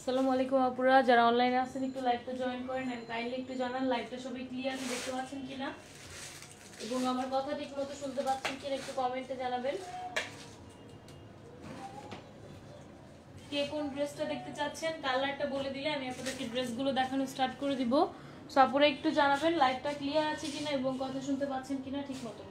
আসসালামু আলাইকুম আপুরা, যারা অনলাইনে আছেন একটু লাইভটা জয়েন করেন এন্ড কাইন্ডলি একটু জানান লাইভটা সবাই ক্লিয়ারলি দেখতে পাচ্ছেন কিনা এবং আমার কথা ঠিকমতো শুনতে পাচ্ছেন কিনা একটু কমেন্টে জানাবেন। কে কোন ড্রেসটা দেখতে চাচ্ছেন কালারটা বলে দিলে আমি আপনাদেরকে ড্রেসগুলো দেখানো স্টার্ট করে দিব। সো আপুরা একটু জানাবেন লাইভটা ক্লিয়ার আছে কিনা এবং কথা শুনতে পাচ্ছেন কিনা ঠিকমতো।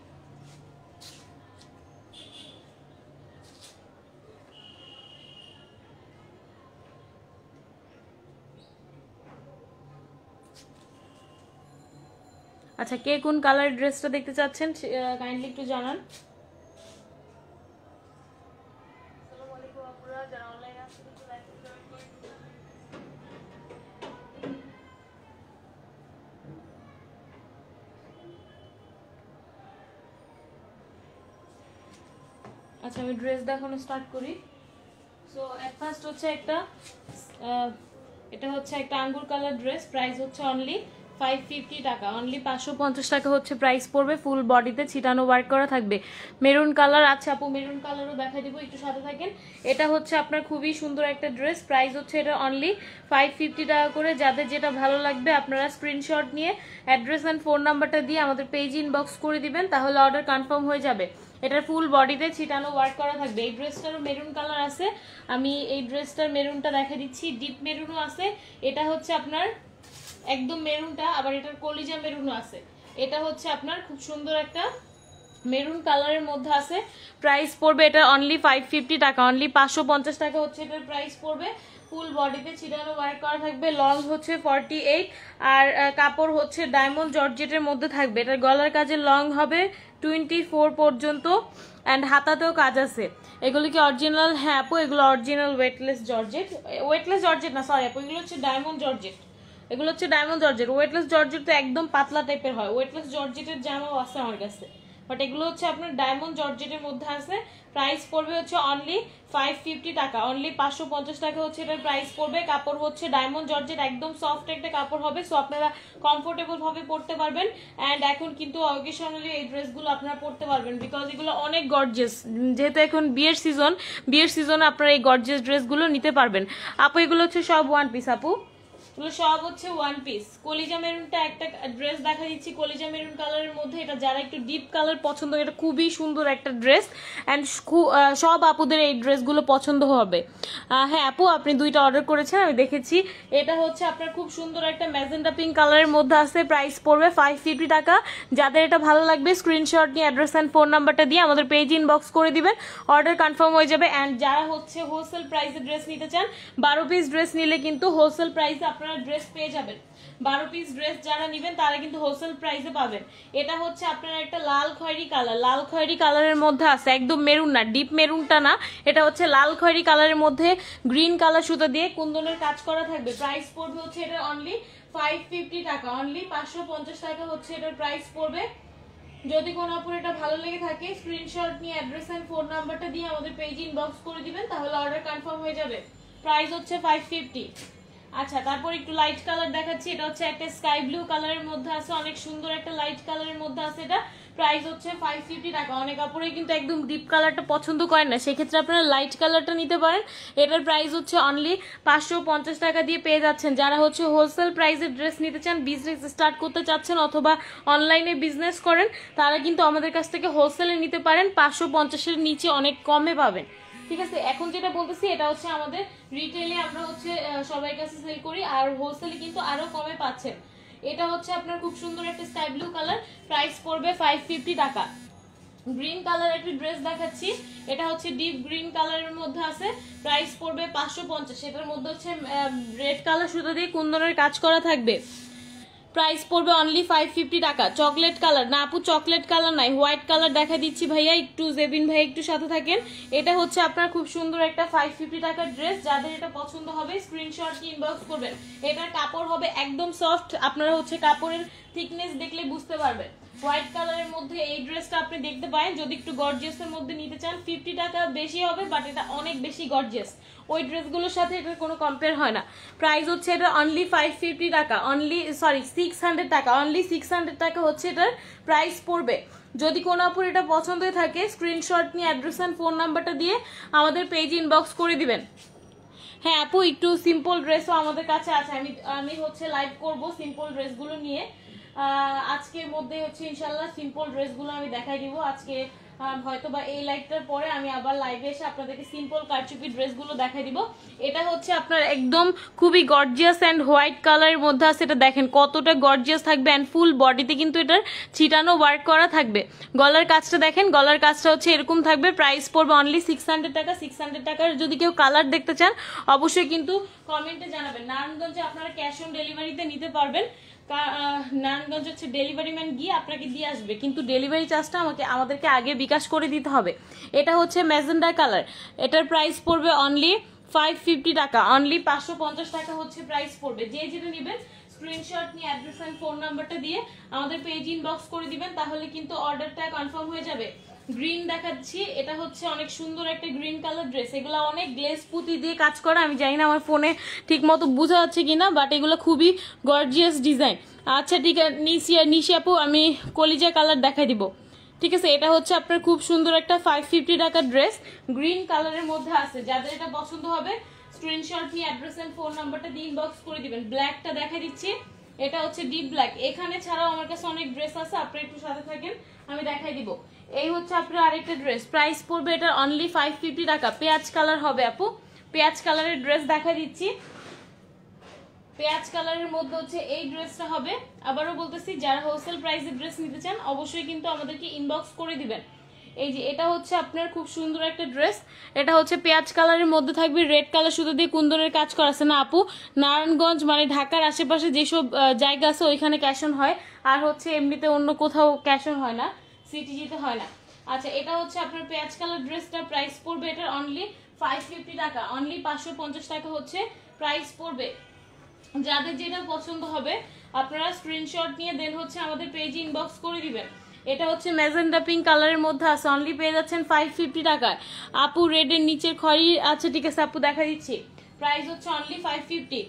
আচ্ছা, কে কোন কালারের ড্রেসটা দেখতে চাচ্ছেন কাইন্ডলি একটু জানান। আসসালামু আলাইকুম আপুরা, যারা অনলাইনে আছেন একটু লাইভটা জয়েন করেন। আচ্ছা, আমি ড্রেস দেখানো স্টার্ট করি। সো এট ফার্স্ট হচ্ছে এটা হচ্ছে একটা আঙ্গুর কালার ড্রেস, প্রাইস হচ্ছে অনলি 550 টাকা, অনলি 550 টাকা হচ্ছে প্রাইস পড়বে। ফুল বডিতে ছিটানো ওয়ার্ক করা থাকবে। মেরুন কালার আছে আপু, মেরুন কালারও দেখা দিব, একটু সাথে থাকেন। এটা হচ্ছে আপনার খুবই সুন্দর একটা ড্রেস, প্রাইস হচ্ছে এটা অনলি 550 টাকা করে। যাদের যেটা ভালো লাগবে আপনারা স্ক্রিনশট নিয়ে অ্যাড্রেস অ্যান্ড ফোন নাম্বারটা দিয়ে আমাদের পেজ ইনবক্স করে দিবেন, তাহলে অর্ডার কনফার্ম হয়ে যাবে। এটার ফুল বডিতে ছিটানো ওয়ার্ক করা থাকবে। এই ড্রেসটারও মেরুন কালার আছে, আমি এই ড্রেসটার মেরুনটা দেখা দিচ্ছি, ডিপ মেরুনও আছে। এটা হচ্ছে আপনার একদম মেরুনটা, আবার এটার কলিজা মেরুনও আছে। এটা হচ্ছে আপনার খুব সুন্দর একটা মেরুন কালারের মধ্যে আছে। প্রাইস পড়বে এটা অনলি 550 টাকা, অনলি 550 টাকা হচ্ছে এটার প্রাইস পড়বে। ফুল বডিতে ছিটানো ওয়ার্ক করা থাকবে। লং হচ্ছে 48 আর কাপড় হচ্ছে ডায়মন্ড জর্জেটের মধ্যে থাকবে। এটার গলার কাজে লং হবে 24 পর্যন্ত অ্যান্ড হাতাতেও কাজ আছে। এগুলো কি অরিজিনাল? হ্যাঁ আপু, এগুলো original weightless georgette, weightless georgette না সরি আপু, এগুলো হচ্ছে ডায়মন্ড জর্জেট। এগুলো হচ্ছে ডায়মন্ড জর্জেট। ওয়েটলেস জর্জেট তো একদম পাতলা টাইপের হয়, ওয়েটলেস জর্জেটের জামাও আছে আমার কাছে, বাট এগুলো হচ্ছে আপনার ডায়মন্ড জর্জেটের মধ্যে আছে। প্রাইস পড়বে হচ্ছে অনলি 550 টাকা, অনলি 550 টাকা হচ্ছে এটার প্রাইস পড়বে। কাপড় হচ্ছে ডায়মন্ড জর্জেট, একদম সফট একটা কাপড় হবে, সো আপনারা কমফোর্টেবল ভাবে পরতে পারবেন। অ্যান্ড এখন কিন্তু অকেশনালি এই ড্রেসগুলো আপনারা পরতে পারবেন, বিকজ এগুলো অনেক গর্জিয়াস। যেহেতু এখন বিয়ের সিজনে আপনারা এই গর্জিয়াস ড্রেসগুলো নিতে পারবেন। আপু এগুলো হচ্ছে সব ওয়ান পিস আপু, এগুলো সব হচ্ছে ওয়ান পিস। কলিজা মেরুনটা একটা ড্রেস দেখা দিচ্ছি, কলিজা মেরুন কালারের মধ্যে। এটা যারা একটু ডিপ কালার পছন্দ, এটা খুবই সুন্দর একটা ড্রেস অ্যান্ড সব আপুদের এই ড্রেসগুলো পছন্দ হবে। হ্যাঁ আপু, আপনি দুইটা অর্ডার করেছেন, আমি দেখেছি। এটা হচ্ছে আপনার খুব সুন্দর একটা ম্যাজেন্টা পিঙ্ক কালারের মধ্যে আছে, প্রাইস পড়বে 550 টাকা। যাদের এটা ভালো লাগবে স্ক্রিনশট নিয়ে অ্যাড্রেস অ্যান্ড ফোন নাম্বারটা দিয়ে আমাদের পেজ ইনবক্স করে দিবেন, অর্ডার কনফার্ম হয়ে যাবে। অ্যান্ড যারা হচ্ছে হোলসেল প্রাইসে ড্রেস নিতে চান, 12 পিস ড্রেস নিলে কিন্তু হোলসেল প্রাইসে আপনারা ড্রেস পেয়ে যাবেন। 12 পিস ড্রেস যারা নেবেন তারা কিন্তু হোলসেল প্রাইসে পাবেন। এটা হচ্ছে আপনার একটা লাল খয়েরি কালার, লাল খয়েরি কালারের মধ্যে আছে, একদম মেরুন না, ডিপ মেরুনটা না, এটা হচ্ছে লাল খয়েরি কালারের মধ্যে গ্রিন কালার সুতা দিয়ে কুন্দনের কাজ করা থাকবে। প্রাইস পড়বে হচ্ছে এটা অনলি 550 টাকা, অনলি 550 টাকা হচ্ছে এটার প্রাইস পড়বে। যদি কোনো আপুর এটা ভালো লেগে থাকে স্ক্রিনশট নিয়ে অ্যাড্রেস এন্ড ফোন নাম্বারটা দিয়ে আমাদের পেজ ইনবক্স করে দিবেন, তাহলে অর্ডার কনফার্ম হয়ে যাবে। প্রাইস হচ্ছে 550। আচ্ছা, তারপর একটু লাইট কালার দেখাচ্ছি। এটা হচ্ছে একটা স্কাই ব্লু কালারের মধ্যে আছে, অনেক সুন্দর একটা লাইট কালারের মধ্যে আছে। এটা প্রাইস হচ্ছে 550 টাকা। অনেক কাপড়ে কিন্তু একদম ডিপ কালারটা পছন্দ করেন না, সেক্ষেত্রে আপনারা লাইট কালারটা নিতে পারেন। এটার প্রাইস হচ্ছে অনলি 550 টাকা দিয়ে পেয়ে যাচ্ছেন। যারা হচ্ছে হোলসেল প্রাইসে ড্রেস নিতে চান, বিজনেস স্টার্ট করতে চাচ্ছেন অথবা অনলাইনে বিজনেস করেন, তারা কিন্তু আমাদের কাছ থেকে হোলসেলে নিতে পারেন। 550-এর নিচে অনেক কমে পাবেন। ঠিক আছে, এখন যেটা বলতেছি এটা হচ্ছে আমাদের রিটেলে আমরা হচ্ছে সবার কাছে সেল করি, আর হোলসেলে কিন্তু আরো কমে পাচ্ছেন। এটা হচ্ছে আপনার খুব সুন্দর একটা স্কাই ব্লু কালার, প্রাইস পড়বে 550 টাকা। গ্রিন কালার একটা ড্রেস দেখাচ্ছি, এটা হচ্ছে ডিপ গ্রিন কালারের মধ্যে আছে, প্রাইস পড়বে 550। এটার মধ্যে হচ্ছে রেড কালার সুতা দিয়ে কুন্দনের কাজ করা থাকবে। প্রাইস পড়বে অনলি 550 টাকা। চকলেট কালার না আপু, চকলেট কালার নাই, হোয়াইট কালার দেখা দিচ্ছি ভাইয়া, একটু জেবিন ভাই একটু সাথে থাকেন। এটা হচ্ছে আপনার খুব সুন্দর একটা 550 টাকার ড্রেস। যাদের এটা পছন্দ হবে স্ক্রিনশট কি ইনবক্স করবেন। এটার কাপড় হবে একদম সফট, আপনারা হচ্ছে কাপড়ের থিকনেস দেখলে বুঝতে পারবেন। হোয়াইট কালারের মধ্যে এই ড্রেসটা আপনি দেখতে পারেন। যদি একটু গর্জিয়াসের মধ্যে নিতে চান 50 টাকা বেশি হবে, বাট এটা অনেক বেশি গর্জিয়াস, ওই ড্রেসগুলোর সাথে এটার কোনো কম্পেয়ার হয় না। প্রাইস হচ্ছে এটা অনলি 550 টাকা, অনলি 600 টাকা, অনলি 600 টাকা হচ্ছে এটার প্রাইস পড়বে। যদি কোনো আপুর এটা পছন্দ থাকে স্ক্রিনশট নিয়ে অ্যাড্রেস অ্যান্ড ফোন নাম্বারটা দিয়ে আমাদের পেজ ইনবক্স করে দিবেন। হ্যাঁ আপু, একটু সিম্পল ড্রেসও আমাদের কাছে আছে। আমি হচ্ছে লাইভ করব সিম্পল ড্রেসগুলো নিয়ে। আজকের মধ্যে হচ্ছে ইনশাল্লাহ সিম্পল ড্রেসগুলো আমি দেখাই দিব। আজকে হয়তো বা এই লাইভটার পরে আমি আবার লাইভে এসে আপনাদেরকে সিম্পল কারচুপি ড্রেসগুলো দেখাই দিব। এটা হচ্ছে আপনার একদম খুবই গর্জিয়াস অ্যান্ড হোয়াইট কালারের মধ্যে আছে। এটা দেখেন কতটা গর্জিয়াস থাকবে, অ্যান্ড ফুল বডিতে কিন্তু এটার ছিটানো ওয়ার্ক করা থাকবে। গলার কাজটা দেখেন, গলার কাজটা হচ্ছে এরকম থাকবে। প্রাইস পড়বে অনলি 600 টাকা। 600 টাকার যদি কেউ কালার দেখতে চান অবশ্যই কিন্তু কমেন্টে জানাবেন। নারায়ণগঞ্জে আপনারা ক্যাশ অন ডেলিভারিতে নিতে পারবেন। নারায়ণগঞ্জ হচ্ছে ডেলিভারি ম্যান গিয়ে আপনাকে দিয়ে আসবে, কিন্তু ডেলিভারি চার্জটা আমাদেরকে আগে বিকাশ করে দিতে হবে। এটা হচ্ছে ম্যাজেন্ডা কালার। এটার প্রাইস পড়বে অনলি 550 টাকা। অনলি 550 টাকা হচ্ছে প্রাইস পড়বে। যে যেটা নেবেন স্ক্রিনশট নিয়ে অ্যাড্রেস এন্ড ফোন নাম্বারটা দিয়ে আমাদের পেজ ইনবক্স করে দিবেন, তাহলে কিন্তু অর্ডারটা কনফার্ম হয়ে যাবে। গ্রিন দেখাচ্ছি, এটা হচ্ছে অনেক সুন্দর একটা গ্রিন কালার ড্রেস। এগুলো অনেক গ্লেজ পুঁতি দিয়ে কাজ করা। আমি জানি না আমার ফোনে ঠিক মতো বোঝা যাচ্ছে কিনা, বাট এগুলো খুবই গর্জিয়াস ডিজাইন। আচ্ছা ঠিক আছে নিশি আপু, আমি কলিজা কালার দেখাই দিব। ঠিক আছে, এটা হচ্ছে আপনার খুব সুন্দর একটা 550 টাকার ড্রেস, গ্রিন কালারের মধ্যে আছে। যাদের এটা পছন্দ হবে স্ক্রিনশট নিয়ে অ্যাড্রেস এন্ড ফোন নাম্বারটা দিয়ে ইনবক্স করে দিবেন। ব্ল্যাকটা দেখা দিচ্ছি, এটা হচ্ছে ডিপ ব্ল্যাক। এখানে ছাড়াও আমার কাছে অনেক ড্রেস আছে, আপনারা একটু সাথে থাকেন, আমি দেখাই দিব। এই হচ্ছে আপনার আরেকটা ড্রেস, প্রাইস পড়বে এটা অনলি 550 টাকা। পেঁয়াজ কালার হবে আপু, পেঁয়াজ কালারের ড্রেস দেখা দিচ্ছি। পেঁয়াজ কালারের মধ্যে হচ্ছে এই ড্রেসটা হবে। আবারও বলতেছি, যারা হোলসেল প্রাইসে ড্রেস নিতে চান অবশ্যই কিন্তু আমাদেরকে ইনবক্স করে দিবেন। এই যে এটা হচ্ছে আপনার খুব সুন্দর একটা ড্রেস। এটা হচ্ছে পেঁয়াজ কালারের মধ্যে থাকবে, রেড কালার সুতো দিয়ে কুন্দনের কাজ করা আছে। না আপু, নারায়ণগঞ্জ মানে ঢাকার আশেপাশে যেসব জায়গা আছে ওইখানে ক্যাশ অন হয়, আর হচ্ছে এমনিতে অন্য কোথাও ক্যাশ অন হয় না, সিটি যেতে হয় না। আচ্ছা, এটা হচ্ছে আপনার পেঁয়াজ কালার ড্রেসটা, প্রাইস পড়বে এটার অনলি 550 টাকা। অনলি 550 টাকা হচ্ছে প্রাইস পড়বে। যাদের যেটা পছন্দ হবে আপনারা স্ক্রিনশট নিয়ে দেন হচ্ছে আমাদের পেজে ইনবক্স করে দিবেন। এটা হচ্ছে ম্যাজেন্ডা পিঙ্ক কালারের মধ্যে আছে, অনলি পেয়ে যাচ্ছেন 550 টাকায়। আপু রেডের নিচের খড়ি, আচ্ছা ঠিক আছে আপু দেখা দিচ্ছি। প্রাইস হচ্ছে অনলি 550,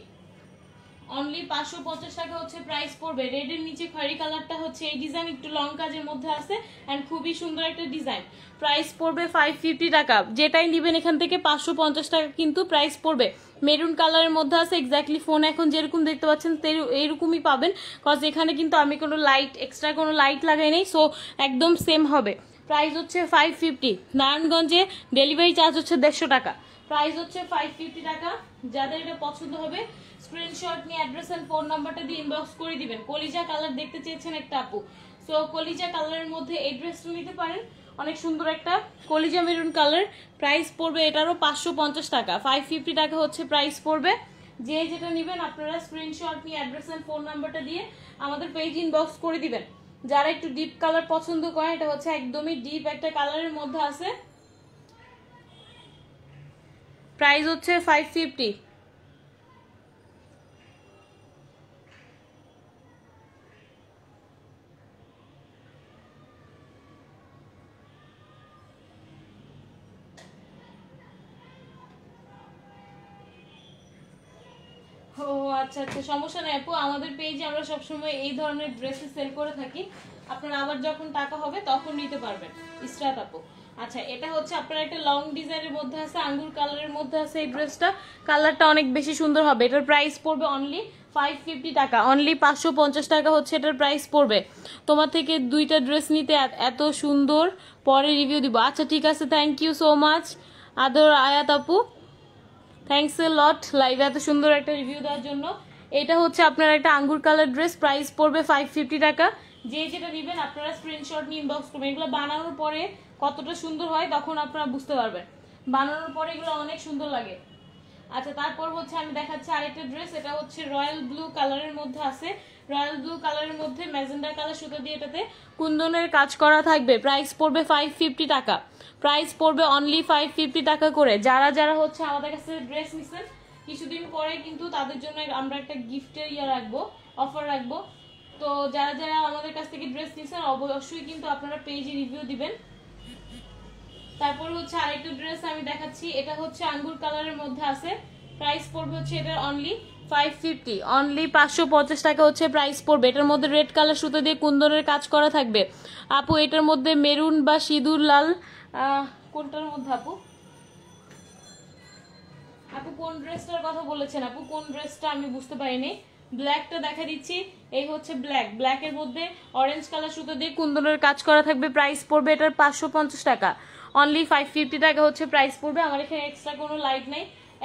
অনলি 550 টাকা হচ্ছে প্রাইস পড়বে। রেডের নিচে খয়েরি কালারটা হচ্ছে এই ডিজাইন, একটু লং কাজের মধ্যে আছে এন্ড খুবই সুন্দর একটা ডিজাইন। প্রাইস পড়বে 550 টাকা। যেটাই নেবেন এখান থেকে 550 টাকা কিন্তু প্রাইস পড়বে। মেরুন কালারের মধ্যে আছে, এক্স্যাক্টলি ফোন এখন যেরকম দেখতে পাচ্ছেন এইরকমই পাবেন, কজ এখানে কিন্তু আমি কোনো লাইট এক্সট্রা কোনো লাইট লাগাই নেই, সো একদম সেম হবে। প্রাইস হচ্ছে 550। নারায়ণগঞ্জে ডেলিভারি চার্জ হচ্ছে 150 টাকা। প্রাইস হচ্ছে 550 টাকা। যাদের এটা পছন্দ হবে স্ক্রিনশট নিয়ে অ্যাড্রেস এন্ড ফোন নাম্বারটা দিয়ে ইনবক্স করে দিবেন। কলিজা কালার দেখতে চেয়েছেন একটা আপু, সো কলিজা কালারের মধ্যে এই ড্রেসটা নিতে পারেন, অনেক সুন্দর একটা কলিজা মেরুন কালার। প্রাইস পড়বে এটারও 550 টাকা। 550 টাকা হচ্ছে প্রাইস পড়বে। যে যেটা নেবেন আপনারা স্ক্রিনশট নিয়ে অ্যাড্রেস এন্ড ফোন নাম্বারটা দিয়ে আমাদের পেজ ইনবক্স করে দিবেন। যারা একটু ডিপ কালার পছন্দ করেন, এটা হচ্ছে একদমই ডিপ একটা কালারের মধ্যে আছে। প্রাইস হচ্ছে 550। ও আচ্ছা আচ্ছা, সমস্যা নাই আপু, আমাদের পেজে আমরা সবসময় এই ধরনের ড্রেস সেল করে থাকি। আপনারা আবার যখন টাকা হবে তখন নিতে পারবেন। ইসরাত আপু, আচ্ছা এটা হচ্ছে আপনার একটা লং ডিজাইনের মধ্যে আছে, আঙ্গুর কালারের মধ্যে আছে এই ড্রেসটা। কালারটা অনেক বেশি সুন্দর হবে। এটার প্রাইস পড়বে অনলি 550 টাকা। অনলি 550 টাকা হচ্ছে এটার প্রাইস পড়বে। তোমার থেকে দুইটা ড্রেস নিতে এত সুন্দর, পরে রিভিউ দিব। আচ্ছা ঠিক আছে, থ্যাংক ইউ সো মাচ আদর আয়াত আপু, থ্যাংকস এ লট লাইভে এত সুন্দর একটা রিভিউ দেওয়ার জন্য। এটা হচ্ছে আপনার একটা আঙ্গুর কালার ড্রেস, প্রাইস পড়বে 550 টাকা। যে যেটা নেবেন আপনারা স্ক্রিনশট নিয়ে ইনবক্স করবেন। এগুলো বানানোর পরে কতটা সুন্দর হয় তখন আপনারা বুঝতে পারবেন, বানানোর পরে এগুলো অনেক সুন্দর লাগে। আচ্ছা তারপর হচ্ছে আমি দেখাচ্ছি আরেকটা ড্রেস, এটা হচ্ছে রয়্যাল ব্লু কালারের মধ্যে আছে। রয়্যাল ব্লু কালারের মধ্যে ম্যাজেন্ডা কালার সুতো দিয়ে এটাতে কুন্দনের কাজ করা থাকবে। প্রাইস পড়বে 550 টাকা। প্রাইস পড়বে অনলি 550 টাকা করে। যারা যারা হচ্ছে আমাদের কাছে ড্রেস নিচ্ছেন কিছুদিন পরে কিন্তু তাদের জন্য আমরা একটা গিফটের রাখবো, অফার রাখবো। তো যারা যারা আমাদের কাছ থেকে ড্রেস নিচ্ছেন অবশ্যই কিন্তু আপনারা পেজে রিভিউ দিবেন। তারপর হচ্ছে আরেকটা ড্রেস আমি দেখাচ্ছি, এটা হচ্ছে আঙ্গুর কালারের মধ্যে আছে। প্রাইস পড়বে হচ্ছে এটার অনলি 550, অনলি 550 টাকা হচ্ছে প্রাইস পড়বে। এটার মধ্যে রেড কালার সুতো দিয়ে কুন্দনের কাজ করা থাকবে। আপু এটার মধ্যে মেরুন বা সিঁদুর লাল কোনটার মধ্যে আপু? আপু কোন ড্রেসটার কথা বলেছেন? আপু কোন ড্রেসটা আমি বুঝতে পারিনি। ব্ল্যাকটা দেখা দিচ্ছি, এই হচ্ছে ব্ল্যাক। ব্ল্যাকের মধ্যে অরেঞ্জ কালার সুতো দিয়ে কুন্দনের কাজ করা থাকবে। প্রাইস পড়বে এটার 550 টাকা। অনলি 550 টাকা হচ্ছে প্রাইস পড়বে। আমার এখানে এক্সট্রা কোনো লাইট নেই,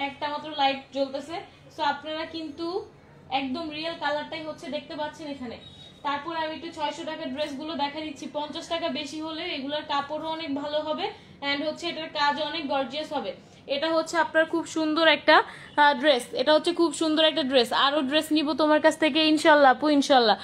একটা মাত্র লাইট জ্বলতেছে। সো আপনারা কিন্তু একদম রিয়েল কালারটাই হচ্ছে দেখতে পাচ্ছেন এখানে। তারপর আমি একটু 600 টাকার ড্রেসগুলো দেখা দিচ্ছি। 50 টাকা বেশি হলে এগুলোর কাপড়ও অনেক ভালো হবে অ্যান্ড হচ্ছে এটার কাজ অনেক গর্জিয়াস হবে। এটা হচ্ছে আপনার খুব সুন্দর একটা ড্রেস। এটা হচ্ছে খুব সুন্দর একটা ড্রেস। আরও ড্রেস নিব তোমার কাছ থেকে ইনশাল্লাহ আপু, ইনশাল্লাহ।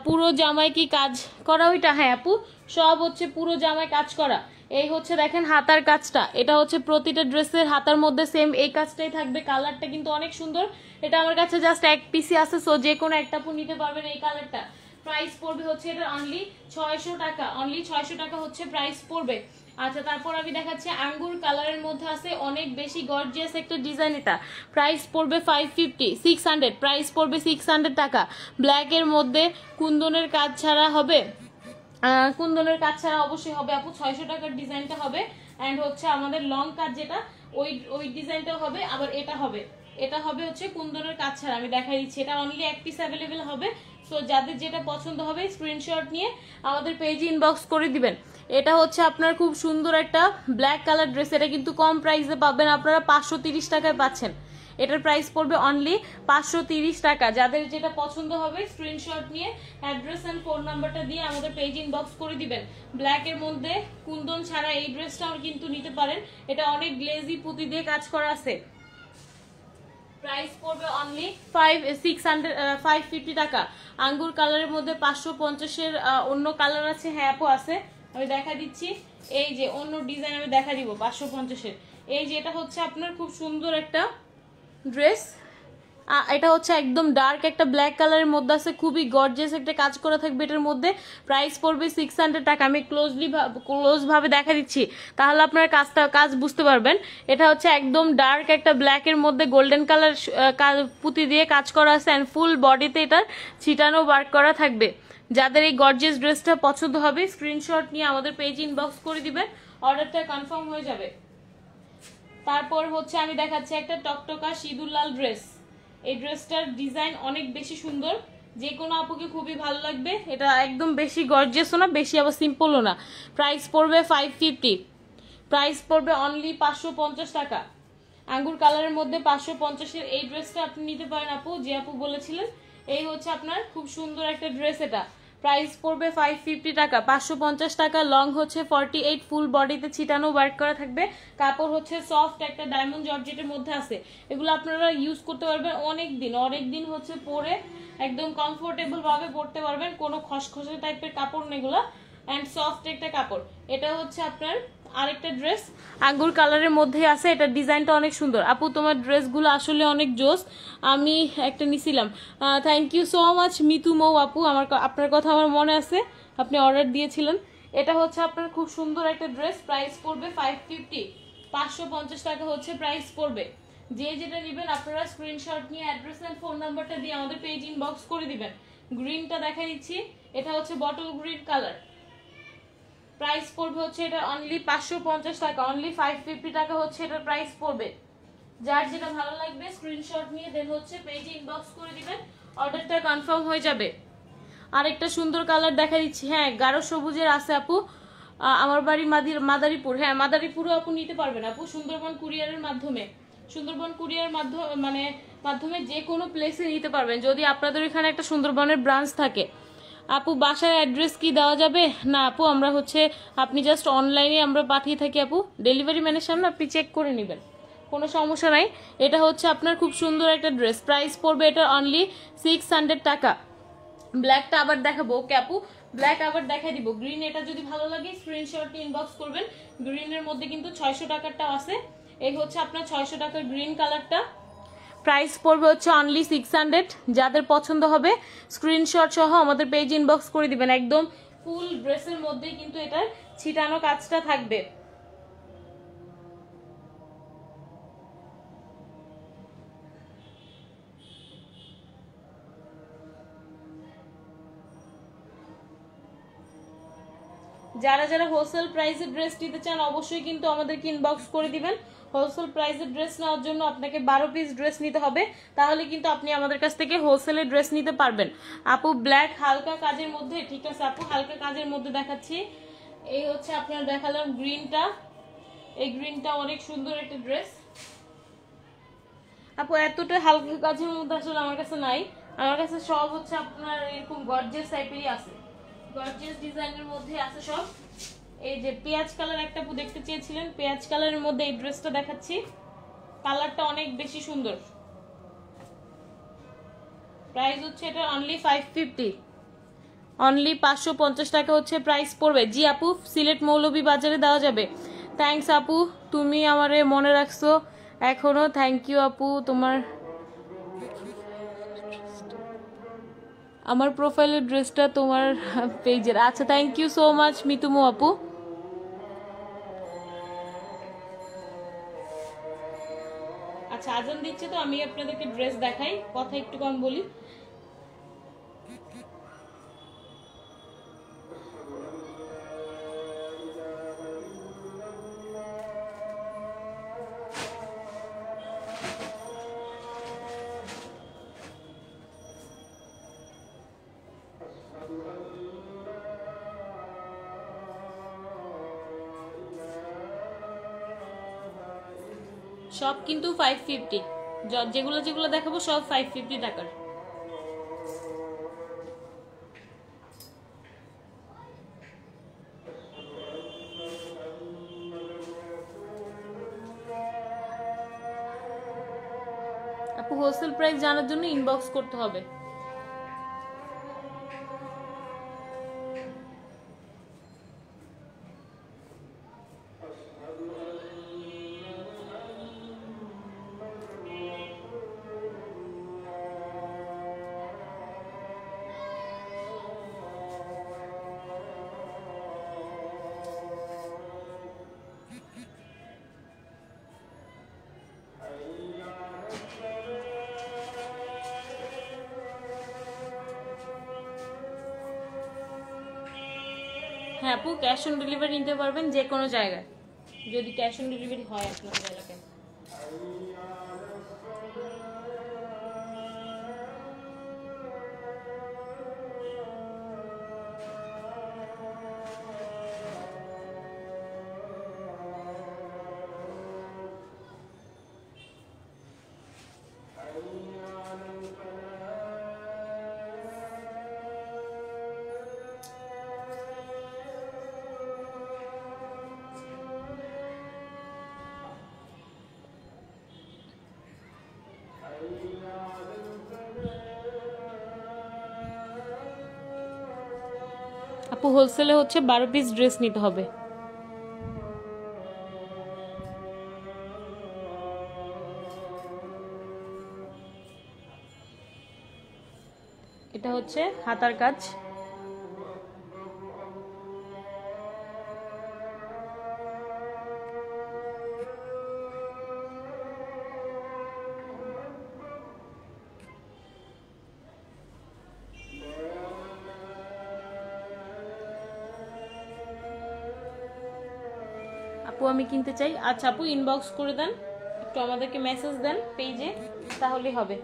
পুরো জামায় কি কাজ করা ওইটা? হ্যাঁ আপু, সব হচ্ছে পুরো জামায় কাজ করা। এই হচ্ছে দেখেন হাতার কাজটা, এটা হচ্ছে প্রতিটা ড্রেসের হাতার মধ্যে সেম এই কাজটাই থাকবে। কালারটা কিন্তু অনেক সুন্দর। এটা আমার কাছে জাস্ট এক পিসই আছে, সো যে কোনো একটা আপু নিতে পারবেন এই কালারটা। প্রাইস পড়বে হচ্ছে এটা অনলি 600 টাকা। অনলি 600 টাকা হচ্ছে প্রাইস পড়বে। আচ্ছা, তারপর আমি দেখাচ্ছি আঙ্গুর কালারের মধ্যে আছে অনেক বেশি গর্জিয়াস একটা ডিজাইন। এটা প্রাইস পড়বে 550, 600। প্রাইস পড়বে 600 টাকা। ব্ল্যাকের মধ্যে কুন্দনের কাজ ছাড়া হবে, কুন্দনের কাজ ছাড়া অবশ্যই হবে আপু। 600 টাকার ডিজাইনটা হবে অ্যান্ড হচ্ছে আমাদের লং কাজ যেটা ওই ডিজাইনটাও হবে। আবার এটা হবে, এটা হবে হচ্ছে কুন্দনের কাজ ছাড়া। আমি দেখাই দিচ্ছি, এটা অনলি এক পিস অ্যাভেলেবেল হবে। সো যাদের যেটা পছন্দ হবে স্ক্রিনশট নিয়ে আমাদের পেজে ইনবক্স করে দিবেন। এটা হচ্ছে আপনার খুব সুন্দর একটা ব্ল্যাক কালার ড্রেস। এটা কিন্তু কম প্রাইসে পাবেন আপনারা, 530 টাকায় পাচ্ছেন। এটার প্রাইস পড়বে অনলি 530 টাকা। যাদের যেটা পছন্দ হবে স্ক্রিনশট নিয়ে অ্যাড্রেস অ্যান্ড ফোন নাম্বারটা দিয়ে আমাদের পেজ ইনবক্স করে দিবেন। ব্ল্যাকের মধ্যে কুন্দন ছাড়া এই ড্রেসটাও কিন্তু নিতে পারেন। এটা অনেক গ্লেজি পুঁতি দিয়ে কাজ করা আছে। প্রাইস পড়বে অনলি 550 টাকা। আঙ্গুর কালারের মধ্যে 550-এর অন্য কালার আছে। হ্যাঁ আপু আছে, আমি দেখা দিচ্ছি। এই যে অন্য ডিজাইন আমি দেখা দিব 550-এর। এই যে এটা হচ্ছে আপনার খুব সুন্দর একটা ড্রেস। এটা হচ্ছে একদম ডার্ক একটা ব্ল্যাক কালারের মধ্যে আছে, খুবই গর্জিয়াস একটা কাজ করা থাকবে এটার মধ্যে। প্রাইস পড়বে 600 টাকা। আমি ক্লোজ ভাবে দেখা দিচ্ছি, তাহলে আপনার কাজ বুঝতে পারবেন। এটা হচ্ছে একদম ডার্ক একটা ব্ল্যাকের মধ্যে গোল্ডেন কালার পুঁতি দিয়ে কাজ করা আছে অ্যান্ড ফুল বডিতে এটার ছিটানো ওয়ার্ক করা থাকবে। যাদের এই গর্জিয়াস ড্রেসটা পছন্দ হবে স্ক্রিনশট নিয়ে আমাদের পেজ ইনবক্স করে দিবেন, অর্ডারটা কনফার্ম হয়ে যাবে। তারপর হচ্ছে আমি দেখাচ্ছি একটা টকটকা সিঁদুর লাল ড্রেস। এই ড্রেসটার ডিজাইন অনেক বেশি সুন্দর, যে কোনো আপুকে খুবই ভালো লাগবে। এটা একদম বেশি গর্জিয়াসও না, বেশি আবার সিম্পলও না। প্রাইস পড়বে 550। প্রাইস পড়বে অনলি 550 টাকা। আঙ্গুর কালারের মধ্যে 550-এর এই ড্রেসটা আপনি নিতে পারেন আপু, যে আপু বলেছিলেন। এই হচ্ছে আপনার খুব সুন্দর একটা ড্রেস। এটা প্রাইস পড়বে 550 টাকা। 550 টাকা। লং হচ্ছে 48, ফুল বডিতে ছিটানো ওয়ার্ক করা থাকবে। কাপড় হচ্ছে সফট একটা ডায়মন্ড জর্জেটের মধ্যে আছে। এগুলো আপনারা ইউজ করতে পারবেন অনেক দিন হচ্ছে পরে একদম কমফোর্টেবল ভাবে পরতে পারবেন। কোনো খসখসে টাইপের কাপড় নেগুলা অ্যান্ড সফট একটা কাপড়। এটা হচ্ছে আপনার আরেকটা ড্রেস আঙ্গুর কালারের মধ্যে আছে। এটা ডিজাইনটা অনেক সুন্দর আপু, তোমার ড্রেসগুলো আসলে অনেক জোস। আমি একটা নিছিলাম। Thank you so much Mitu Mou আপু, আপনার কথা আমার মনে আছে, আপনি অর্ডার দিয়েছিলেন। এটা হচ্ছে আপনার খুব সুন্দর একটা ড্রেস। প্রাইস পড়বে 550, 550 টাকা হচ্ছে প্রাইস পড়বে। যে যেটা নেবেন আপনারা স্ক্রিনশট নিয়ে অ্যাড্রেস এন্ড ফোন নাম্বারটা দিয়ে আমাদের পেজ ইনবক্স করে দিবেন। গ্রিনটা দেখা দিচ্ছি, এটা হচ্ছে বটল গ্রিন কালার। প্রাইস পড়বে হচ্ছে এটা অনলি 550 টাকা। অনলি 550 টাকা হচ্ছে এটার প্রাইস পড়বে। যার যেটা ভালো লাগবে স্ক্রিনশট নিয়ে দেন হচ্ছে পেজে ইনবক্স করে দিবেন, অর্ডারটা কনফার্ম হয়ে যাবে। আরেকটা সুন্দর কালার দেখা দিচ্ছি। হ্যাঁ, গাঢ় সবুজের আছে আপু। আমার বাড়ি মাদারীপুর। হ্যাঁ, মাদারীপুরও আপু নিতে পারবেন আপু, সুন্দরবন কুরিয়ারের মাধ্যমে। সুন্দরবন কুরিয়ার মাধ্যমে যে কোনো প্লেসে নিতে পারবেন, যদি আপনাদের এখানে একটা সুন্দরবনের ব্রাঞ্চ থাকে। আপু বাসার অ্যাড্রেস কি দেওয়া যাবে? না আপু, আমরা হচ্ছে আপনি জাস্ট অনলাইনে আমরা পাঠিয়ে থাকি আপু, ডেলিভারি ম্যানের সামনে আপনি চেক করে নেবেন, কোনো সমস্যা নাই। এটা হচ্ছে আপনার খুব সুন্দর একটা ড্রেস। প্রাইস পড়বে এটা অনলি 600 টাকা। ব্ল্যাকটা আবার দেখাবো। ওকে আপু, ব্ল্যাক আবার দেখাই দিব। গ্রিন, এটা যদি ভালো লাগে স্ক্রিনশট ইনবক্স করবেন। গ্রিনের মধ্যে কিন্তু 600 টাকারটাও আছে। এই হচ্ছে আপনার 600 টাকার গ্রিন কালারটা। প্রাইস পড়বে হচ্ছে অনলি 600। যাদের পছন্দ হবে স্ক্রিনশট সহ আমাদের পেজ ইনবক্স করে দিবেন। একদম ফুল ড্রেসের মধ্যেই কিন্তু এটার ছিটানো কাজটা থাকবে। যারা যারা হোলসেল প্রাইসে ড্রেস নিতে চান অবশ্যই কিন্তু আমাদেরকে ইনবক্স করে দিবেন। হোলসেল প্রাইসে ড্রেস নেওয়ার জন্য আপনাকে 12 পিস ড্রেস নিতে হবে, তাহলে কিন্তু আপনি আমাদের কাছ থেকে হোলসেলে ড্রেস নিতে পারবেন। আপু ব্ল্যাক হালকা কাজের মধ্যে, ঠিক আছে আপু হালকা কাজের মধ্যে দেখাচ্ছি। এই হচ্ছে আপনার দেখালাম গ্রিনটা, এই গ্রিনটা অনেক সুন্দর একটা ড্রেস। আপু এতটা হালকা কাজের মধ্যে আসলে আমার কাছে নাই, আমার কাছে সব হচ্ছে আপনার এরকম গর্জিয়াস টাইপেরই আছে, গর্জিয়াস ডিজাইনের মধ্যে আছে সব। এই যে পেঁয়াজ কালার একটা আপু দেখতে চেয়েছিলেন, পেঁয়াজ কালারের মধ্যে এই ড্রেসটা দেখাচ্ছি, কালারটা অনেক বেশি সুন্দর। প্রাইস হচ্ছে এটা অনলি 550, অনলি 550 টাকা হচ্ছে প্রাইস পড়বে। জি আপু সিলেট মৌলভী বাজারে দেওয়া যাবে। থ্যাঙ্কস আপু, তুমি আমারে মনে রাখছো এখনো, থ্যাংক ইউ আপু। আমার প্রোফাইলের ড্রেসটা তোমার পেজের, আচ্ছা থ্যাংক ইউ সো মাচ মিতুমু আপু। আচ্ছা আজান দিচ্ছে তো আমি আপনাদেরকে ড্রেস দেখাই, কথা একটু কম বলি। সব কিন্তু 550, যেগুলো যেগুলো দেখাবো সব 550 টাকার। আপু হোলসেল প্রাইস জানার জন্য ইনবক্স করতে হবে। হ্যাঁ আপু ক্যাশ অন ডেলিভারি নিতে পারবেন যে কোনো জায়গায়, যদি ক্যাশ অন ডেলিভারি হয় আপনাদের এলাকায়। আপু হোলসেলে হচ্ছে 12 পিস ড্রেস নিতে হবে। এটা হচ্ছে হাতার কাজ, আপু আমি কিনতে চাই। আচ্ছা আপু ইনবক্স করে দেন, একটু আমাদেরকে মেসেজ দেন পেজে, তাহলেই হবে।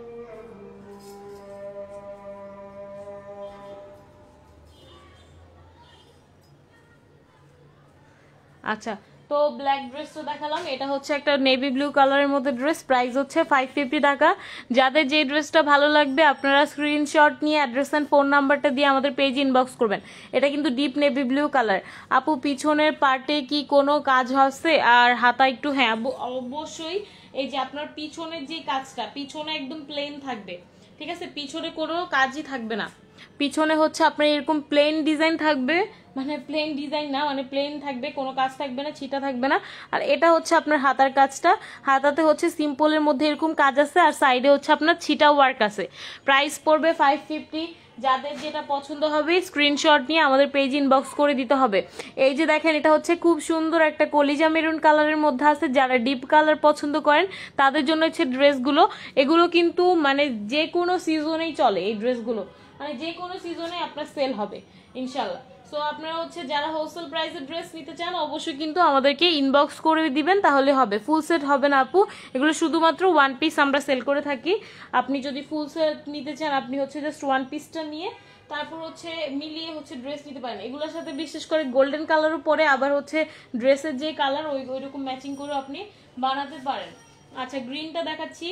আচ্ছা তো ব্ল্যাক ড্রেসটা দেখালাম, এটা হচ্ছে একটা নেভি ব্লু কালারের মধ্যে ড্রেস, প্রাইস হচ্ছে 550 টাকা। যাদের যে ড্রেসটা ভালো লাগবে আপনারা স্ক্রিনশট নিয়ে অ্যাড্রেস অ্যান্ড ফোন নাম্বারটা দিয়ে আমাদের পেজে ইনবক্স করবেন। এটা কিন্তু ডিপ নেভি ব্লু কালার। আপু পিছনের পার্টে কি কোনো কাজ হচ্ছে? আর হাতা একটু, হ্যাঁ অবশ্যই, এই যে আপনার পিছনের যে কাজটা, পিছনে একদম প্লেন থাকবে, ঠিক আছে, পিছনে কোনো কাজই থাকবে না, পিছনে হচ্ছে আপনার এরকম প্লেন ডিজাইন থাকবে, মানে প্লেন ডিজাইন না, মানে প্লেন থাকবে, কোনো কাজ থাকবে না, ছিটা থাকবে না। আর এটা হচ্ছে আপনার হাতার কাজটা, হাতাতে হচ্ছে সিম্পলের মধ্যে এরকম কাজ আছে, আর সাইডে হচ্ছে আপনার ছিটা ওয়ার্ক আছে। প্রাইস পড়বে 550। যাদের যেটা পছন্দ হবে স্ক্রিনশট নিয়ে আমাদের পেজ ইনবক্স করে দিতে হবে। এই যে দেখেন এটা হচ্ছে খুব সুন্দর একটা কলিজা মেরুন কালারের মধ্যে আছে, যারা ডিপ কালার পছন্দ করেন তাদের জন্য হচ্ছে ড্রেসগুলো। এগুলো কিন্তু মানে যে কোনো সিজনেই চলে, এই ড্রেসগুলো মানে যে কোনো সিজনে আপনার সেল হবে ইনশাল্লাহ। সো আপনারা হচ্ছে যারা হোলসেল প্রাইসের ড্রেস নিতে চান অবশ্যই কিন্তু আমাদেরকে ইনবক্স করে দিবেন, তাহলে হবে। ফুল সেট হবে না আপু, এগুলো শুধুমাত্র ওয়ান পিস আমরা সেল করে থাকি। আপনি যদি ফুল সেট নিতে চান আপনি হচ্ছে জাস্ট ওয়ান পিসটা নিয়ে তারপর হচ্ছে মিলিয়ে হচ্ছে ড্রেস নিতে পারেন। এগুলোর সাথে বিশেষ করে গোল্ডেন কালারও পরে, আবার হচ্ছে ড্রেসের যে কালার ওই রকম ম্যাচিং করে আপনি বানাতে পারেন। আচ্ছা গ্রিনটা দেখাচ্ছি,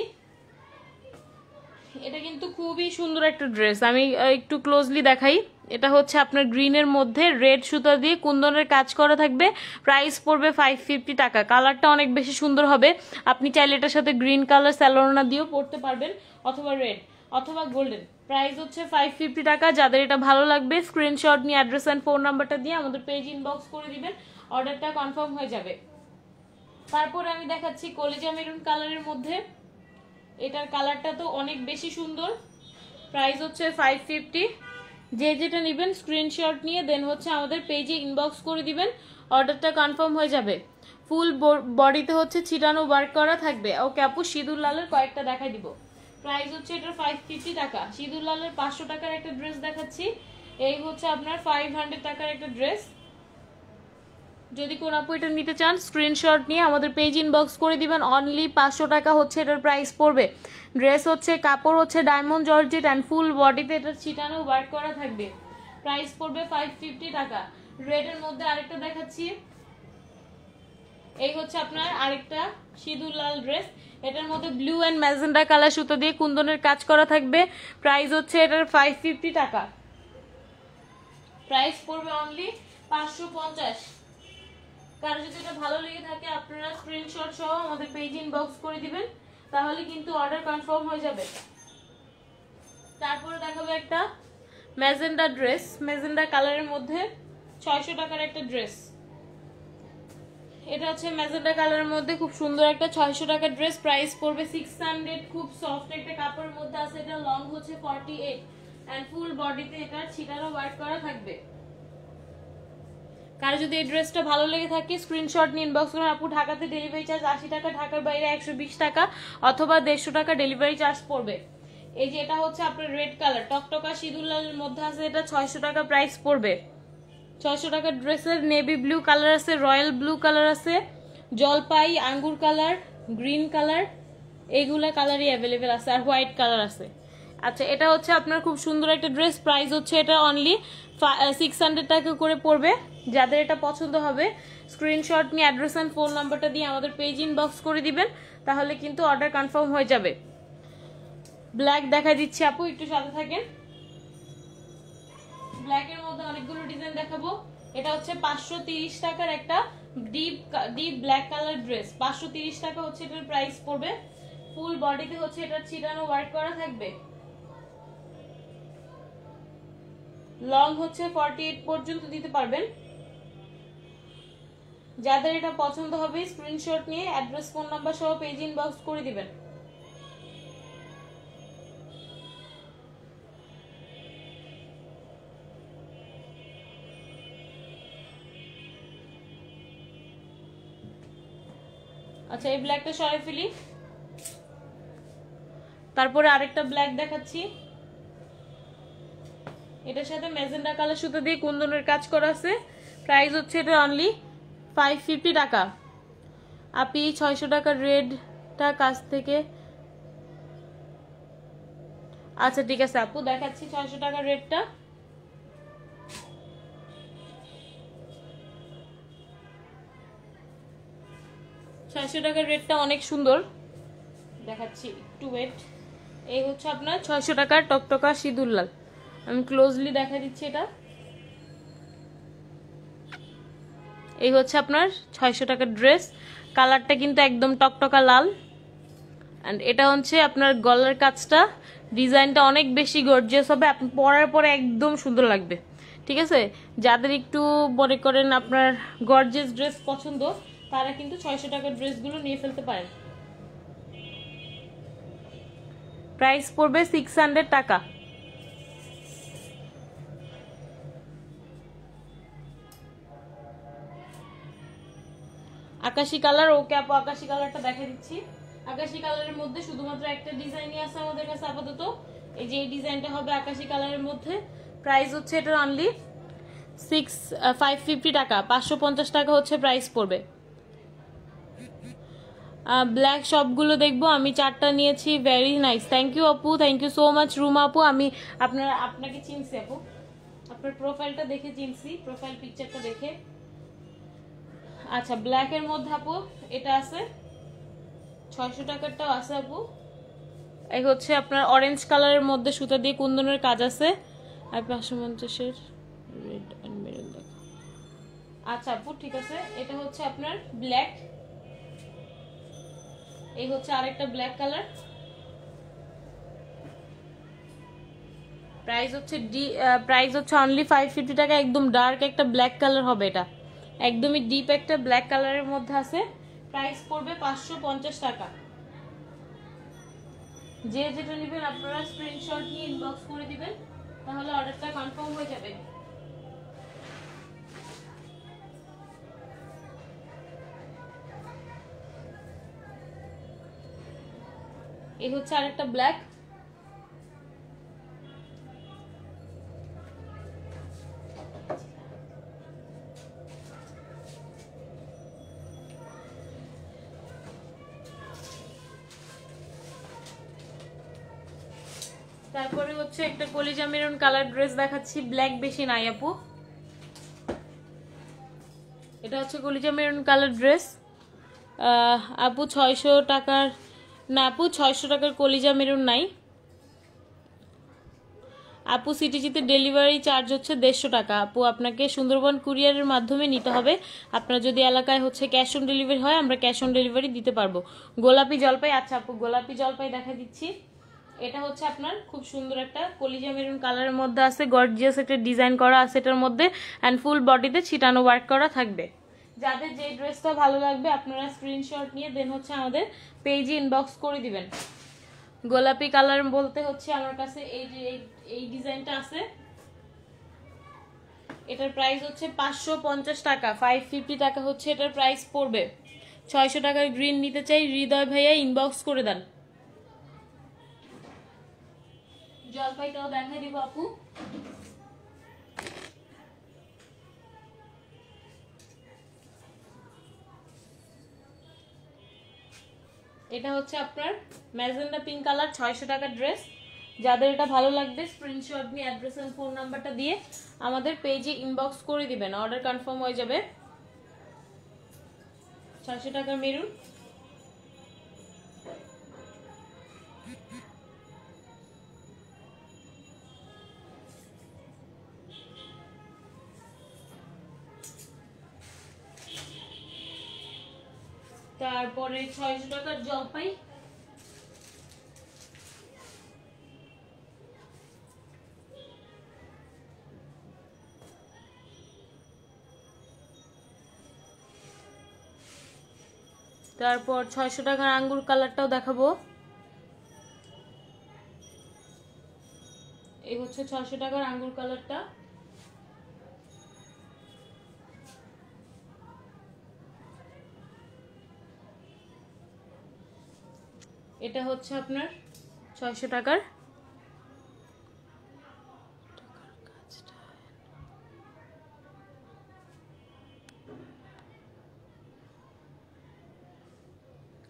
এটা কিন্তু খুবই সুন্দর একটা ড্রেস, আমি একটু ক্লোজলি দেখাই। এটা হচ্ছে আপনার গ্রিনের মধ্যে রেড সুতা দিয়ে কুন্দনের কাজ করা থাকবে, প্রাইস পড়বে 550 টাকা। কালারটা অনেক বেশি সুন্দর হবে, আপনি চাইলে এটার সাথে গ্রিন কালার স্যালোনা দিয়েও পরতে পারবেন, অথবা রেড অথবা গোল্ডেন। প্রাইস হচ্ছে 550 টাকা। যাদের এটা ভালো লাগবে স্ক্রিনশট নিয়ে অ্যাড্রেস অ্যান্ড ফোন নাম্বারটা দিয়ে আমাদের পেজ ইনবক্স করে দিবেন, অর্ডারটা কনফার্ম হয়ে যাবে। তারপরে আমি দেখাচ্ছি কলিজা মেরুন কালারের মধ্যে, এটার কালারটা তো অনেক বেশি সুন্দর, প্রাইস হচ্ছে 550। যে যেটা নেবেন স্ক্রিনশট নিয়ে দেন হচ্ছে আমাদের পেজে ইনবক্স করে দিবেন, অর্ডারটা কনফার্ম হয়ে যাবে। ফুল বডিতে হচ্ছে ছিটানো ওয়ার্ক করা থাকবে। ওকে আপু সিঁদুর লালের কয়েকটা দেখাই দিব, প্রাইস হচ্ছে এটার 550 টাকা। সিঁদুর লালের 500 টাকার একটা ড্রেস দেখাচ্ছি, এই হচ্ছে আপনার 500 টাকার একটা ড্রেস। যদি কোন আপু এটা নিতে চান স্ক্রিনশট নিয়ে আমাদের পেজ ইনবক্স করে দিবেন, অনলি 500 টাকা হচ্ছে এটার প্রাইস পড়বে। ড্রেস হচ্ছে কাপড় হচ্ছে ডায়মন্ড জর্জেট অ্যান্ড ফুল বডিতে এটা ছিটানো ওয়ার্ক করা থাকবে, প্রাইস পড়বে 550 টাকা। রেডের মধ্যে আরেকটা দেখাচ্ছি, এই হচ্ছে আপনার আরেকটা সিঁদুর লাল ড্রেস, এটার মধ্যে ব্লু অ্যান্ড ম্যাজেন্ডা কালার সুতো দিয়ে কুন্দনের কাজ করা থাকবে, প্রাইস হচ্ছে এটার 550 টাকা। প্রাইস পড়বে অনলি 550। কারো যদি এটা ভালো লেগে থাকে আপনারা স্ক্রিনশট সহ আমাদের পেজ ইনবক্স করে দিবেন, তাহলে কিন্তু অর্ডার কনফার্ম হয়ে যাবে। তারপরে দেখাবো একটা ম্যাজেন্ডা ড্রেস, ম্যাজেন্ডা কালারের মধ্যে 600 টাকার একটা ড্রেস। এটা হচ্ছে ম্যাজেন্ডা কালারের মধ্যে খুব সুন্দর একটা 600 টাকার ড্রেস, প্রাইস পড়বে 600। খুব সফট একটা কাপড়ের মধ্যে আছে, এটা লং হচ্ছে 48 এন্ড ফুল বডিতে এটা ছিটানো ওয়ার্ক করা থাকবে। কারো যদি এই ড্রেসটা ভালো লেগে থাকে স্ক্রিনশট নিয়ে ইনবক্স করুন। আপু ঢাকাতে ডেলিভারি চার্জ 80 টাকা, ঢাকার বাইরে 120 টাকা অথবা 150 টাকা ডেলিভারি চার্জ পড়বে। এই যে এটা হচ্ছে আপনার রেড কালার টকটকা সিঁদুর লালের মধ্যে আছে, এটা 600 টাকা প্রাইস পড়বে। 600 টাকার ড্রেসের নেভি ব্লু কালার আছে, রয়্যাল ব্লু কালার আছে, জলপাই, আঙ্গুর কালার, গ্রিন কালার, এইগুলা কালারই অ্যাভেলেবেল আছে, আর হোয়াইট কালার আছে। আচ্ছা এটা হচ্ছে আপনার খুব সুন্দর একটা ড্রেস, প্রাইস হচ্ছে এটা অনলি 600 টাকা করে পড়বে। যাদের এটা পছন্দ হবে স্ক্রিনশট নিয়ে অ্যাড্রেস অ্যান্ড ফোন নাম্বারটা দিয়ে আমাদের পেজ ইনবক্স করে দিবেন, তাহলে কিন্তু অর্ডার কনফার্ম হয়ে যাবে। ব্ল্যাক দেখা দিচ্ছি আপু, একটু সাথে থাকেন। ব্ল্যাকের মধ্যে অনেকগুলো ডিজাইন দেখাবো। এটা হচ্ছে 530 টাকার একটা ডিপ ব্ল্যাক কালার ড্রেস, 530 টাকা হচ্ছে এটার প্রাইস পড়বে। ফুল বডিতে হচ্ছে এটা ছিটানো ওয়ার্ক করা থাকবে, লং হচ্ছে 48 পর্যন্ত দিতে পারবেন। যাদের এটা পছন্দ হবে স্ক্রিনশট নিয়ে অ্যাড্রেস ফোন নাম্বার সহ পেজ ইনবক্স করে দিবেন। আচ্ছা এই ব্ল্যাকটা সরাই ফেলি, তারপরে আরেকটা ব্ল্যাক দেখাচ্ছি, এটার সাথে ম্যাজেন্ডা কালার সুতো দিয়ে কুন্দনের কাজ করা আছে, প্রাইস হচ্ছে এটা অনলি 550 টাকা। আপনি 600 টাকার রেডটা কাছ থেকে, আচ্ছা ঠিক আছে আপু দেখাচ্ছি 600 টাকার রেডটা। টাকার রেটটা অনেক সুন্দর, দেখাচ্ছি একটু ওয়েট। এই হচ্ছে আপনার 600 টাকার টকটকা সিঁদুর লাল, আমি ক্লোজলি দেখা দিচ্ছি। এটা এই হচ্ছে আপনার 600 টাকার ড্রেস, কালারটা কিন্তু একদম টকটকা লাল। এন্ড এটা হচ্ছে আপনার গলার কাজটা, ডিজাইনটা অনেক বেশি গর্জিয়াস হবে, আপনি পরার পরে একদম সুন্দর লাগবে। ঠিক আছে, যাদের একটু মনে করেন আপনার গর্জিয়াস ড্রেস পছন্দ তারা কিন্তু 600 টাকার ড্রেসগুলো নিয়ে ফেলতে পারেন। প্রাইস পড়বে 600 টাকা। আকাশি কালার, ওকে আপু আকাশি কালারটা দেখা দিচ্ছি। আকাশি কালারের মধ্যে শুধুমাত্র একটা ডিজাইনই আছে আমাদের কাছে আপাতত, এই যে এই ডিজাইনটা হবে আকাশি কালারের মধ্যে। প্রাইস হচ্ছে এটা অনলি 550 টাকা, 550 টাকা হচ্ছে প্রাইস পড়বে। ব্ল্যাক সবগুলো দেখবো, আমি 4টা নিয়েছি। ভেরি নাইস, থ্যাংক ইউ আপু, thank you so much Ruma আপু। আমি আপনাকে চিনছি আপু, আপনার প্রোফাইলটা দেখে চিনছি, প্রোফাইল পিকচারটা দেখে। আচ্ছা, ব্ল্যাকের মধ্যে আপু এটা আছে, 600 টাকারটাও আছে আপু। এই হচ্ছে আপনার অরেঞ্জ কালারের মধ্যে সুতা দিয়ে কুন্দনের কাজ আছে, আর 550-এর রেড অ্যান্ড মেরুন দেখা। আচ্ছা আপু ঠিক আছে, এটা হচ্ছে আপনার ব্ল্যাক, এই হচ্ছে আরেকটা ব্ল্যাক কালার। প্রাইস হচ্ছে অনলি 550 টাকা। একদম ডার্ক একটা ব্ল্যাক কালার হবে, এটা একদমই ডিপ একটা ব্ল্যাক কালারের মধ্যে আছে। প্রাইস পড়বে 550 টাকা। যে যেটা নেবেন আপনারা স্ক্রিনশট নিয়ে ইনবক্স করে দিবেন, তাহলে অর্ডারটা কনফার্ম হয়ে যাবে। এই হচ্ছে আরেকটা ব্ল্যাক, তারপরে হচ্ছে একটা কলিজা মেরুন কালার ড্রেস দেখাচ্ছি, ব্ল্যাক বেশি নাই আপু। এটা হচ্ছে কলিজা মেরুন কালার ড্রেস আপু, 600 টাকার না আপু, 600 টাকার কলিজা মেরুন নাই আপু। সিটিজিতে ডেলিভারি চার্জ হচ্ছে 150 টাকা আপু, আপনাকে সুন্দরবন কুরিয়ারের মাধ্যমে নিতে হবে। আপনার যদি এলাকায় হচ্ছে ক্যাশ অন ডেলিভারি হয়, আমরা ক্যাশ অন ডেলিভারি দিতে পারবো। গোলাপি জলপাই, আচ্ছা আপু গোলাপি জলপাই দেখা দিচ্ছি। এটা হচ্ছে আপনার খুব সুন্দর একটা কলিজা মেরুন কালারের মধ্যে আছে, গর্জিয়াস একটা ডিজাইন করা আছে এটার মধ্যে, অ্যান্ড ফুল বডিতে ছিটানো ওয়ার্ক করা থাকবে। যাদের যে ড্রেসটা ভালো লাগবে আপনারা স্ক্রিনশট নিয়ে দেন হচ্ছে আমাদের পেজে ইনবক্স করে দিবেন। গোলাপি কালার বলতে হচ্ছে আমার কাছে এই যে এই ডিজাইনটা আছে, এটার প্রাইস হচ্ছে 550 টাকা, 550 টাকা হচ্ছে এটার প্রাইস পড়বে। 600 টাকার গ্রিন নিতে চাই, হৃদয় ভাইয়া ইনবক্স করে দেন। জলপাইটাও দেখাই দিব আপু। এটা হচ্ছে আপনার ম্যাজেন্ডা পিঙ্ক কালার, 600 টাকার ড্রেস। যাদের এটা ভালো লাগবে স্ক্রিনশট নিয়ে অ্যাড্রেস এন্ড ফোন নাম্বারটা দিয়ে আমাদের পেজে ইনবক্স করে দিবেন, অর্ডার কনফার্ম হয়ে যাবে। 600 টাকার মেরুন, তারপরে 600 টাকার জলপাই, তারপর 600 টাকার আঙ্গুর কালারটাও দেখাবো। এই হচ্ছে 600 টাকার আঙ্গুর কালারটা। এটা হচ্ছে আপনার 600 টাকার।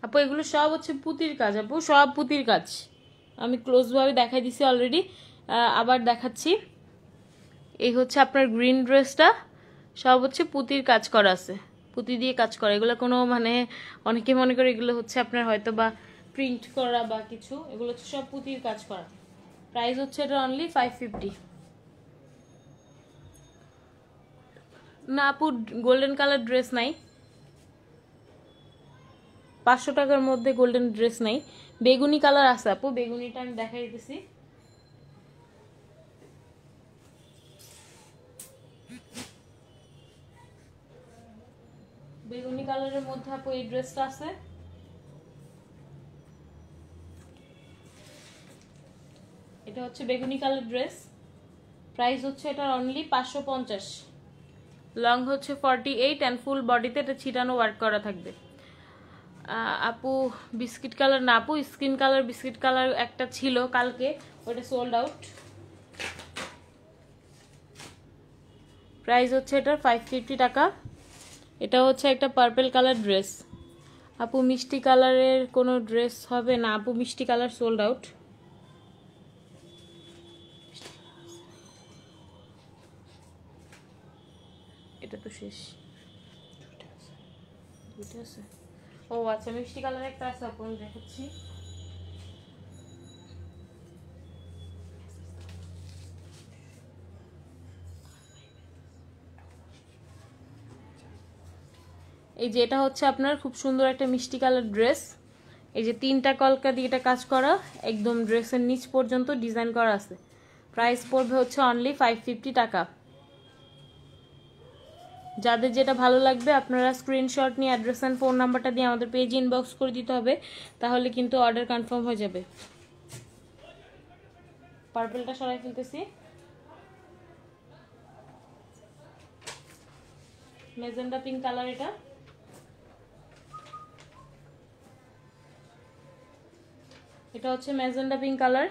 আপু এগুলো সব হচ্ছে পুঁতির কাজ আপু, সব পুঁতির কাজ। আমি ক্লোজভাবে দেখাই দিছি অলরেডি, আবার দেখাচ্ছি। এই হচ্ছে আপনার গ্রিন ড্রেসটা, সব হচ্ছে পুঁতির কাজ করা আছে, পুঁতি দিয়ে কাজ করা। এগুলো কোনো মানে অনেকে মনে করে এগুলো হচ্ছে আপনার হয়তো বা প্রিন্ট করা বা কিছু, এগুলো হচ্ছে সব পুঁতির কাজ করা। প্রাইস হচ্ছে এটা অনলি 550। না আপু গোল্ডেন কালার ড্রেস নাই, 500 টাকার মধ্যে গোল্ডেন ড্রেস নাই। বেগুনি কালার আছে আপু, বেগুনিটা আমি দেখাই দিতেছি। বেগুনি কালারের মধ্যে আপু এই ড্রেসটা আছে। এটা হচ্ছে বেগুনি কালার ড্রেস, প্রাইস হচ্ছে এটা অনলি 550। লং হচ্ছে 48 অ্যান্ড ফুল বডিতে এটা ছিটানো ওয়ার্ক করা থাকবে। আপু বিস্কিট কালার না আপু, স্কিন কালার বিস্কিট কালার একটা ছিল কালকে, ওটা সোল্ড আউট। প্রাইস হচ্ছে এটার 550 টাকা। এটা হচ্ছে একটা পার্পল কালার ড্রেস। আপু মিষ্টি কালারের কোনো ড্রেস হবে না আপু, মিষ্টি কালার সোল্ড আউট। এটা তো শেষ, দুইটা আছে। ও আচ্ছা, মিষ্টি কালার একটা আছে আপু, আমি দেখাচ্ছি। এই যে এটা হচ্ছে আপনার খুব সুন্দর একটা মিষ্টি কালার ড্রেস। এই যে 3টা কলকা দিয়ে এটা কাজ করা, একদম ড্রেসের নিচ পর্যন্ত ডিজাইন করা আছে। প্রাইস পড়বে হচ্ছে অনলি 550 টাকা। যাদের যেটা ভালো লাগবে আপনারা স্ক্রিনশট নিয়ে অ্যাড্রেস অ্যান্ড ফোন নাম্বারটা দিয়ে আমাদের পেজে ইনবক্স করে দিতে হবে, তাহলে কিন্তু অর্ডার কনফার্ম হয়ে যাবে। পার্পলটা সরাই ফেলতেছি। মেজেন্ডা পিঙ্ক কালার, এটা হচ্ছে মেজেন্ডা পিঙ্ক কালার।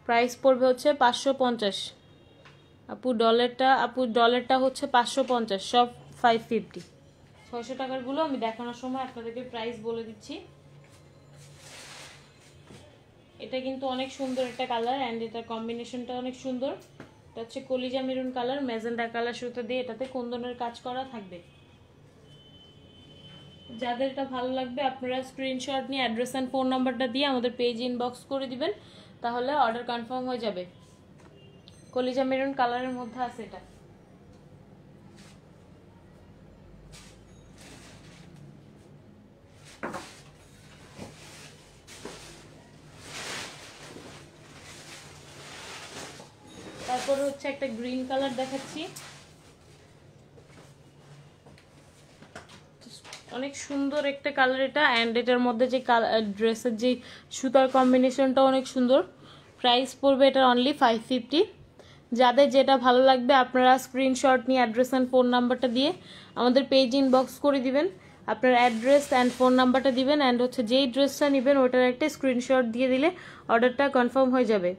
প্রাইস পড়বে হচ্ছে 550। আপু ডলারটা হচ্ছে 550, সব 550। 600 টাকার গুলো আমি দেখানোর সময় আপনাদেরকে প্রাইস বলে দিচ্ছি। এটা কিন্তু অনেক সুন্দর একটা কালার এন্ড এটার কম্বিনেশনটা অনেক সুন্দর। এটা হচ্ছে কলিজা মেরুন কালার, ম্যাজেন্ডা কালার সুতো দিয়ে এটাতে কুন্দনের কাজ করা থাকবে। যাদের এটা ভালো লাগবে আপনারা স্ক্রিনশট নিয়ে অ্যাড্রেস এন্ড ফোন নাম্বারটা দিয়ে আমাদের পেজ ইনবক্স করে দিবেন, তাহলে অর্ডার কনফার্ম হয়ে যাবে। কলিজা মেরুন কালারের মধ্যে আছে এটা। তারপর হচ্ছে একটা গ্রিন কালার দেখাচ্ছি, অনেক সুন্দর একটা কালার এটা। এন্ড এটার মধ্যে যে ড্রেসের যে সুতার কম্বিনেশনটা অনেক সুন্দর। প্রাইস পড়বে এটা অনলি 550। যাদের যেটা ভালো লাগবে আপনারা স্ক্রিনশট নিয়ে অ্যাড্রেস অ্যান্ড ফোন নাম্বারটা দিয়ে আমাদের পেজ ইনবক্স করে দিবেন। আপনার অ্যাড্রেস অ্যান্ড ফোন নাম্বারটা দিবেন, অ্যান্ড হচ্ছে যেই ড্রেসটা নেবেন ওটার একটা স্ক্রিনশট দিয়ে দিলে অর্ডারটা কনফার্ম হয়ে যাবে।